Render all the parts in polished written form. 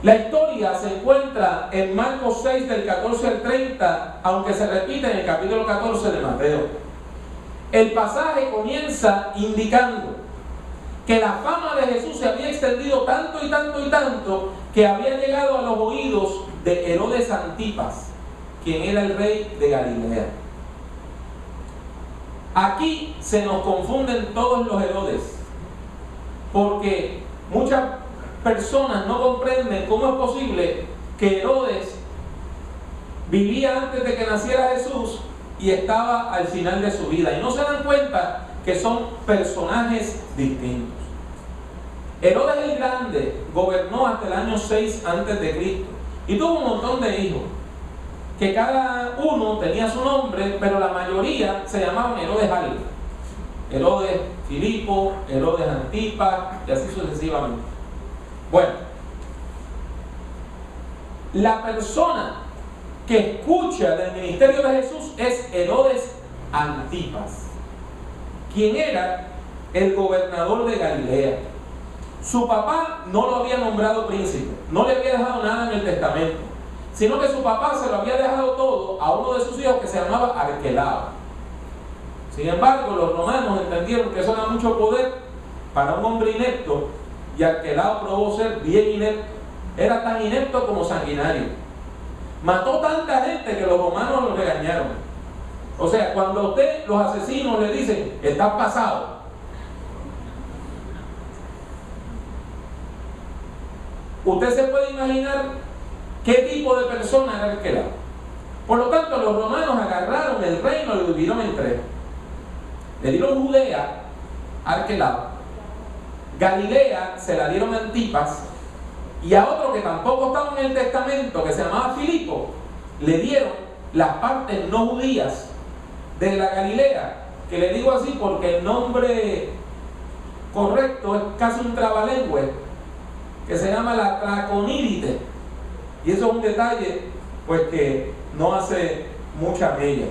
La historia se encuentra en Marcos 6 del 14 al 30, aunque se repite en el capítulo 14 de Mateo. El pasaje comienza indicando que la fama de Jesús se había extendido tanto y tanto y tanto que había llegado a los oídos de Herodes Antipas, quien era el rey de Galilea. Aquí se nos confunden todos los Herodes, porque muchas personas no comprenden cómo es posible que Herodes vivía antes de que naciera Jesús y estaba al final de su vida, y no se dan cuenta que son personajes distintos. Herodes el Grande gobernó hasta el año 6 a.C. y tuvo un montón de hijos, que cada uno tenía su nombre, pero la mayoría se llamaban Herodes algo. Herodes Filipo, Herodes Antipas y así sucesivamente. Bueno, la persona que escucha del ministerio de Jesús es Herodes Antipas, quien era el gobernador de Galilea. Su papá no lo había nombrado príncipe, no le había dejado nada en el testamento, sino que su papá se lo había dejado todo a uno de sus hijos que se llamaba Arquelao. Sin embargo, los romanos entendieron que eso era mucho poder para un hombre inepto, y Arquelao probó ser bien inepto. Era tan inepto como sanguinario. Mató tanta gente que los romanos lo regañaron. O sea, cuando a usted los asesinos le dicen, estás pasado, usted se puede imaginar qué tipo de persona era Arquelao. Por lo tanto, los romanos agarraron el reino y lo dividieron en tres. Le dieron Judea a Arquelao, Galilea se la dieron a Antipas, y a otro que tampoco estaba en el testamento, que se llamaba Filipo, le dieron las partes no judías de la Galilea, que le digo así porque el nombre correcto es casi un trabalengüe, que se llama la Traconíride, y eso es un detalle pues que no hace mucha mella.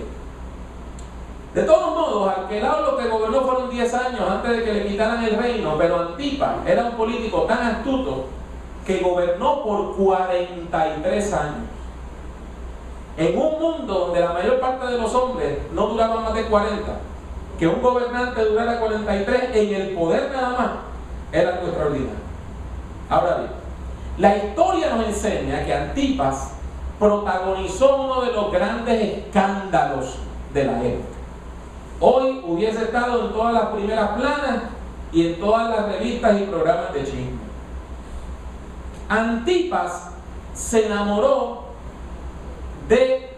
De todos modos, Arquelao lo que gobernó fueron 10 años antes de que le quitaran el reino, pero Antipas era un político tan astuto que gobernó por 43 años. En un mundo donde la mayor parte de los hombres no duraban más de 40, que un gobernante durara 43 en el poder nada más, era algo extraordinario. Ahora bien, la historia nos enseña que Antipas protagonizó uno de los grandes escándalos de la época. Hoy hubiese estado en todas las primeras planas y en todas las revistas y programas de chisme. Antipas se enamoró de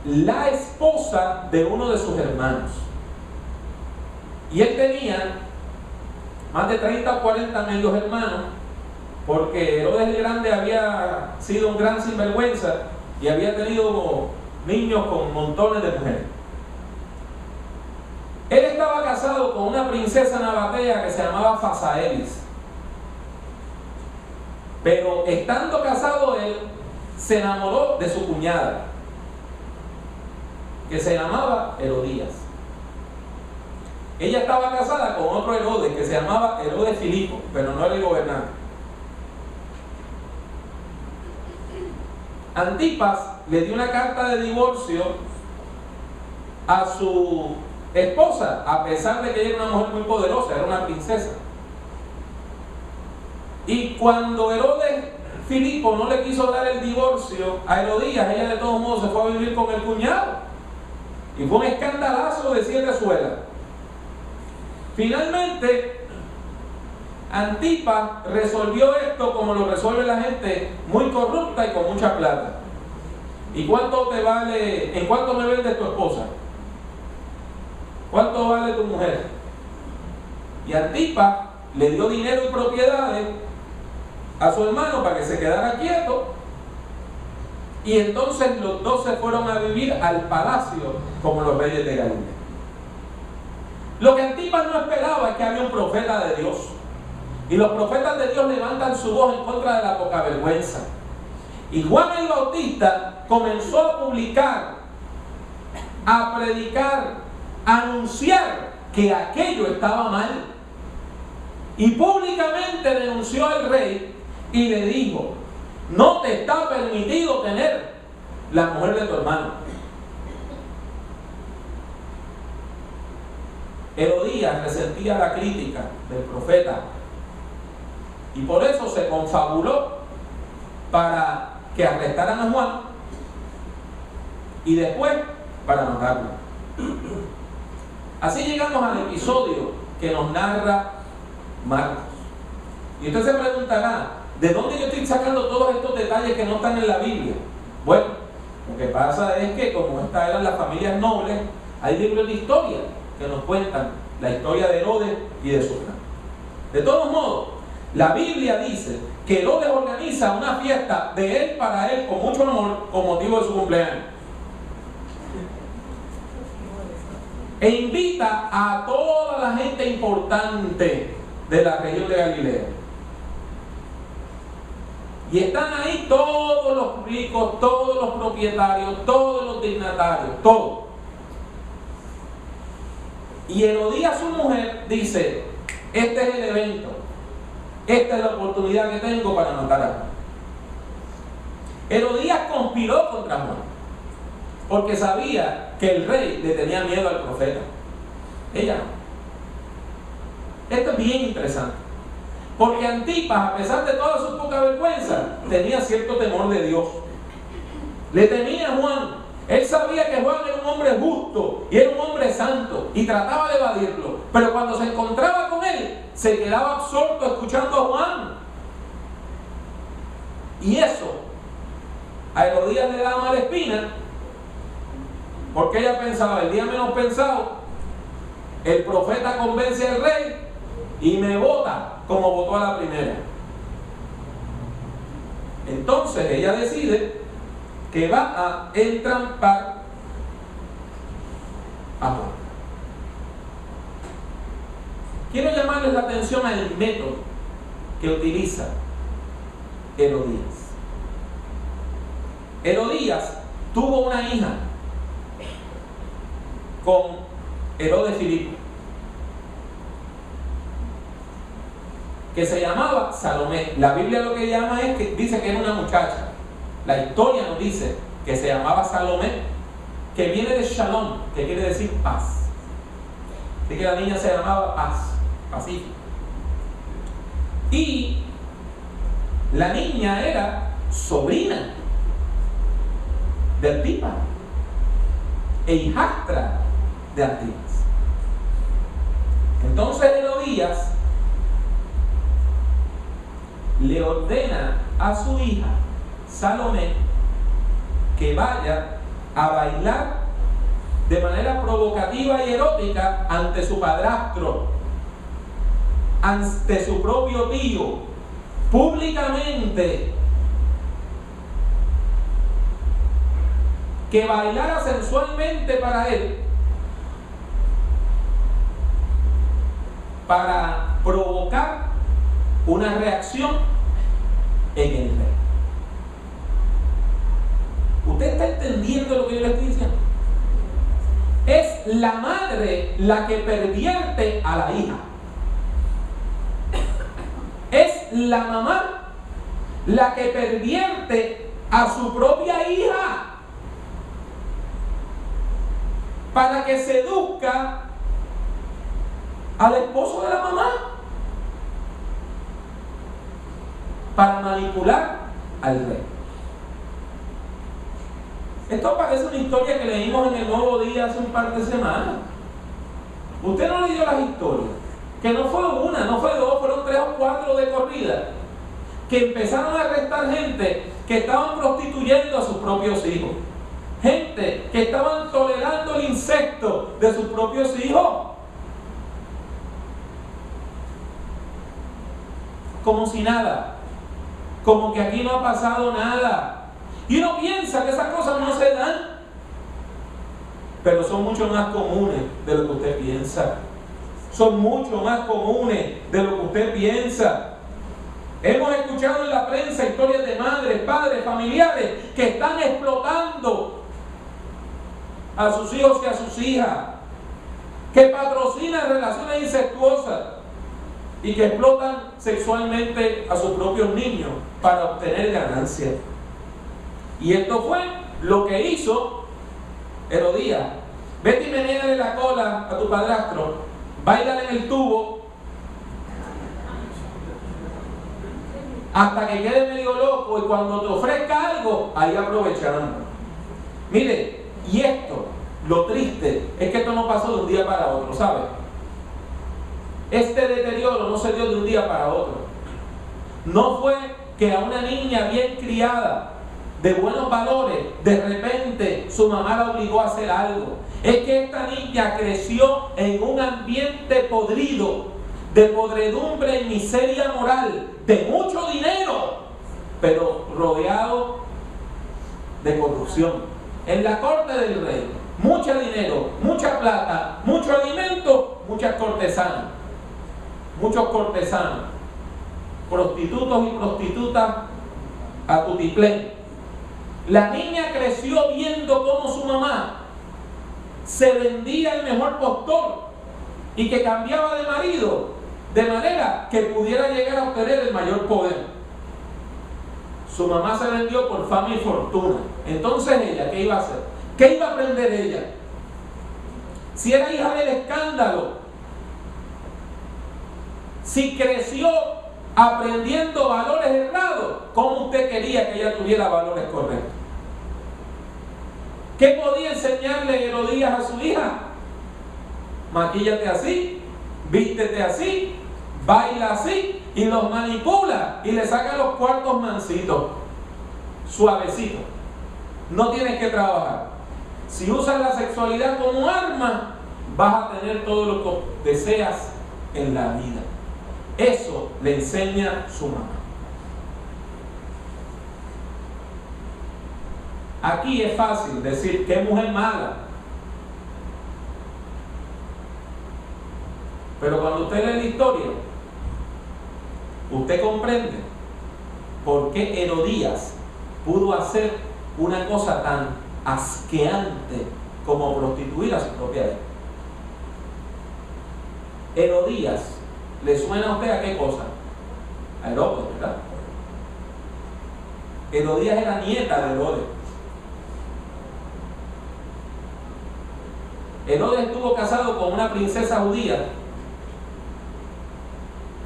la esposa de uno de sus hermanos. Y él tenía más de 30 o 40 medios hermanos, porque Herodes el Grande había sido un gran sinvergüenza y había tenido niños con montones de mujeres. Él estaba casado con una princesa nabatea que se llamaba Fasaelis. Pero estando casado él, se enamoró de su cuñada, que se llamaba Herodías. Ella estaba casada con otro Herodes que se llamaba Herodes Filipo, pero no era el gobernante. Antipas le dio una carta de divorcio a su esposa, a pesar de que ella era una mujer muy poderosa, era una princesa. Y cuando Herodes Filipo no le quiso dar el divorcio a Herodías, ella de todos modos se fue a vivir con el cuñado. Y fue un escandalazo de 7 suelas. Finalmente, Antipas resolvió esto como lo resuelve la gente muy corrupta y con mucha plata. ¿Y cuánto te vale? ¿En cuánto me vendes tu esposa? ¿Cuánto vale tu mujer? Y Antipas le dio dinero y propiedades a su hermano para que se quedara quieto, y entonces los dos se fueron a vivir al palacio como los reyes de Galilea. Lo que Antipas no esperaba es que había un profeta de Dios, y los profetas de Dios levantan su voz en contra de la poca vergüenza. Y Juan el Bautista comenzó a publicar, a predicar, a anunciar que aquello estaba mal, y públicamente denunció al rey y le dijo: No te está permitido tener la mujer de tu hermano. Herodías resentía la crítica del profeta y por eso se confabuló para que arrestaran a Juan y después para matarlo. Así llegamos al episodio que nos narra Marcos. Y usted se preguntará, ¿de dónde yo estoy sacando todos estos detalles que no están en la Biblia? Bueno, lo que pasa es que como estas eran las familias nobles, hay libros de historia que nos cuentan la historia de Herodes y de su clan. De todos modos, la Biblia dice que Herodes organiza una fiesta de él para él con mucho amor con motivo de su cumpleaños. E invita a toda la gente importante de la región de Galilea. Y están ahí todos los ricos, todos los propietarios, todos los dignatarios, todos. Y Herodías, su mujer, dice: este es el evento, esta es la oportunidad que tengo para matar a Juan. Herodías conspiró contra Juan, porque sabía que el rey le tenía miedo al profeta. Ella no. Esto es bien interesante, porque Antipas, a pesar de toda su poca vergüenza, tenía cierto temor de Dios. Le temía a Juan. Él sabía que Juan era un hombre justo y era un hombre santo y trataba de evadirlo, pero cuando se encontraba con él se quedaba absorto escuchando a Juan. Y eso a Herodías le daba mala espina, porque ella pensaba: el día menos pensado el profeta convence al rey y me vota como votó a la primera. Entonces ella decide que va a entrampar a Juan. Quiero llamarles la atención al método que utiliza Herodías. Herodías tuvo una hija con Herodes Filipo, que se llamaba Salomé. La Biblia lo que llama es que dice que era una muchacha. La historia nos dice que se llamaba Salomé, que viene de Shalom, que quiere decir paz. Así que la niña se llamaba Paz, pacífico. Y la niña era sobrina de Antipas e hijastra de Antipas. Entonces Herodías le ordena a su hija Salomé que vaya a bailar de manera provocativa y erótica ante su padrastro, ante su propio tío, públicamente, que bailara sensualmente para él, para provocar una reacción en el rey. ¿Usted está entendiendo lo que yo le estoy diciendo? Es la madre la que pervierte a la hija. Es la mamá la que pervierte a su propia hija para que seduzca al esposo de la mamá, para manipular al rey. Esto parece una historia que leímos en el Nuevo Día hace un par de semanas. Usted no leyó las historias, que no fue una, no fue dos, fueron 3 o 4 de corrida, que empezaron a arrestar gente que estaban prostituyendo a sus propios hijos, gente que estaban tolerando el incesto de sus propios hijos, como si nada, como que aquí no ha pasado nada. Y uno piensa que esas cosas no se dan, pero son mucho más comunes de lo que usted piensa. Son mucho más comunes de lo que usted piensa. Hemos escuchado en la prensa historias de madres, padres, familiares que están explotando a sus hijos y a sus hijas, que patrocinan relaciones incestuosas, y que explotan sexualmente a sus propios niños para obtener ganancias. Y esto fue lo que hizo Herodías. Vete y menéale la cola a tu padrastro, báilale en el tubo hasta que quede medio loco, y cuando te ofrezca algo, ahí aprovecharán. Mire, y esto, lo triste, es que esto no pasó de un día para otro, ¿sabe? Este deterioro no se dio de un día para otro. No fue que a una niña bien criada, de buenos valores, de repente su mamá la obligó a hacer algo. Es que esta niña creció en un ambiente podrido, de podredumbre y miseria moral, de mucho dinero, pero rodeado de corrupción. En la corte del rey, mucho dinero, mucha plata, mucho alimento, muchas cortesanas, muchos cortesanos, prostitutos y prostitutas a tutiplén. La niña creció viendo cómo su mamá se vendía el mejor postor y que cambiaba de marido de manera que pudiera llegar a obtener el mayor poder. Su mamá se vendió por fama y fortuna. Entonces ella, ¿qué iba a hacer? ¿Qué iba a aprender ella? Si era hija del escándalo, si creció aprendiendo valores errados, ¿cómo usted quería que ella tuviera valores correctos? ¿Qué podía enseñarle Herodías a su hija? Maquíllate así, vístete así, baila así, y los manipula y le saca los cuartos mansitos, suavecito. No tienes que trabajar. Si usas la sexualidad como arma, vas a tener todo lo que deseas en la vida. Eso le enseña su mamá. Aquí es fácil decir que es mujer mala, pero cuando usted lee la historia, usted comprende por qué Herodías pudo hacer una cosa tan asqueante como prostituir a su propia hija. Herodías, ¿le suena a usted a qué cosa? A Herodes, ¿verdad? Herodías era nieta de Herodes. Herodes estuvo casado con una princesa judía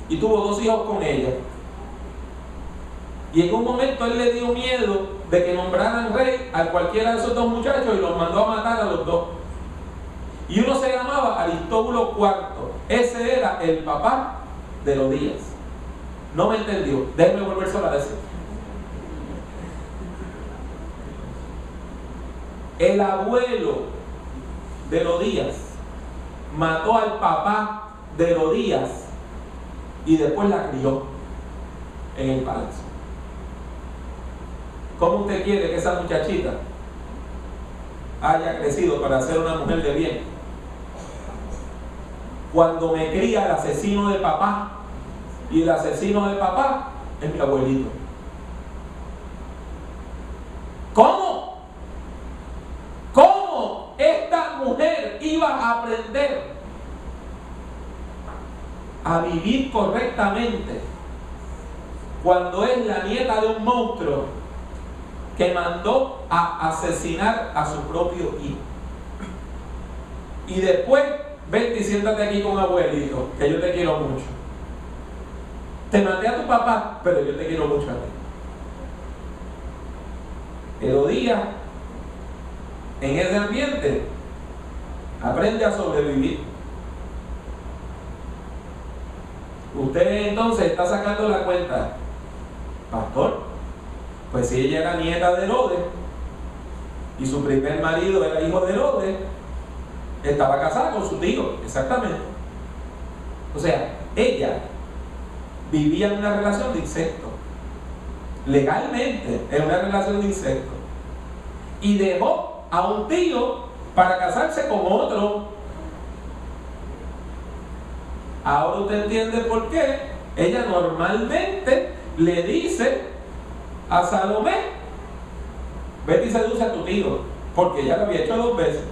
y tuvo 2 hijos con ella. Y en un momento él le dio miedo de que nombraran rey a cualquiera de esos 2 muchachos y los mandó a matar a los 2. Y uno se llamaba Aristóbulo IV. Ese era el papá de Herodías. No me entendió. Déjenme volverse a decir. El abuelo de Herodías mató al papá de Herodías y después la crió en el palacio. ¿Cómo usted quiere que esa muchachita haya crecido para ser una mujer de bien cuando me cría el asesino de papá, y el asesino de papá es mi abuelito? ¿Cómo? ¿Cómo esta mujer iba a aprender a vivir correctamente cuando es la nieta de un monstruo que mandó a asesinar a su propio hijo? Y después, vente y siéntate aquí con abuelito, que yo te quiero mucho. Te maté a tu papá, pero yo te quiero mucho a ti. Herodías, en ese ambiente, aprende a sobrevivir. Usted entonces está sacando la cuenta, pastor, pues si ella era nieta de Herodes y su primer marido era hijo de Herodes, estaba casada con su tío, exactamente. O sea, ella vivía en una relación de incesto, legalmente en una relación de incesto, y dejó a un tío para casarse con otro. Ahora usted entiende por qué ella normalmente le dice a Salomé: vete y seduce a tu tío, porque ella lo había hecho 2 veces.